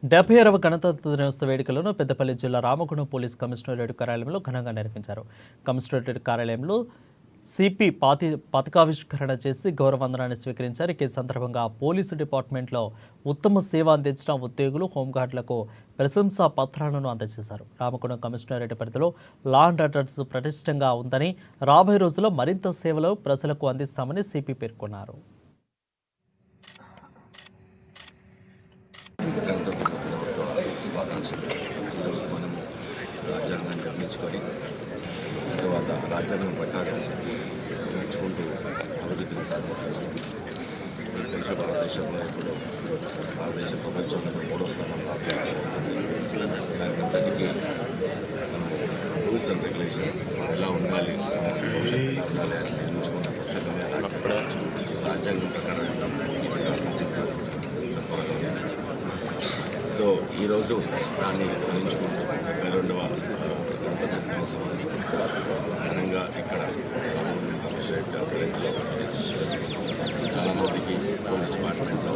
76వ గణతంత్ర దినోత్సవ వేడుకలను పెద్దపల్లి జిల్లా రామగుండం పోలీస్ కమిషనరేట్ కార్యాలయంలో ఘనంగా నిర్వహించారు. కమిషనరేట్ కార్యాలయంలో సిపి పతాకావిష్కరణ చేసి గౌరవవందనాన్ని స్వీకరించారు. ఈ సందర్భంగా పోలీసు డిపార్ట్మెంట్లో ఉత్తమ సేవ అందించిన ఉద్యోగులు, హోంగార్డులకు ప్రశంసా పత్రాలను అందజేశారు. రామగుండం కమిషనరేట్ పరిధిలో లా అండ్ ఆర్డర్స్ పటిష్టంగా ఉందని, రాబోయే రోజుల్లో మరింత సేవలు ప్రజలకు అందిస్తామని సిపి పేర్కొన్నారు. శుభాకాంక్షలు. ఈరోజు మనము రాజ్యాంగాన్ని నిర్మించుకొని తర్వాత రాజ్యాంగం ప్రకారం నడుచుకుంటూ అభివృద్ధిని సాధిస్తున్నాము. మీకు తెలుసు, భారతదేశంలో ఇప్పుడు భారతదేశం ప్రపంచంలో 3వ స్థానంలో ఆక్రమించబడుతుంది. దానికి అంతటికీ మనం రూల్స్ అండ్ రెగ్యులేషన్స్ ఎలా ఉండాలి, భవిష్యత్తు ఉండాలి అని నిర్మించుకున్న పుస్తకమే రాజ్యాంగం ప్రకారం అభివృద్ధిని సాధించాలి. సో ఈరోజు దాన్ని స్మరించుకుంటూ 72వ గణతంత్ర దినోత్సవం ఘనంగా ఇక్కడ కమిషనరేట్ పరిధిలో చాలామందికి పోలీస్ డిపార్ట్మెంట్లో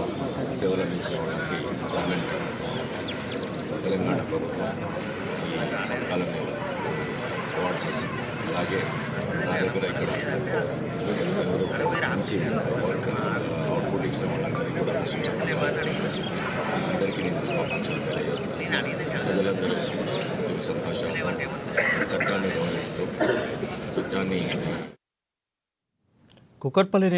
సేవలు అందించిన వాళ్ళకి గవర్నమెంట్ తెలంగాణ ప్రభుత్వం ఈ పథకాలను అవార్డు చేసింది. అలాగే నా దగ్గర ఇక్కడ ఎవరు మంచి వర్క్ అవుట్పుట్ ఇచ్చిన వాళ్ళందరికీ కూడా అందరికీ నేను శుభాకాంక్షలు తెలియజేస్తాను. ప్రజలందరూ సుఖ సంతోషాలతో చట్టాన్ని గౌరవిస్తూ చట్టాన్ని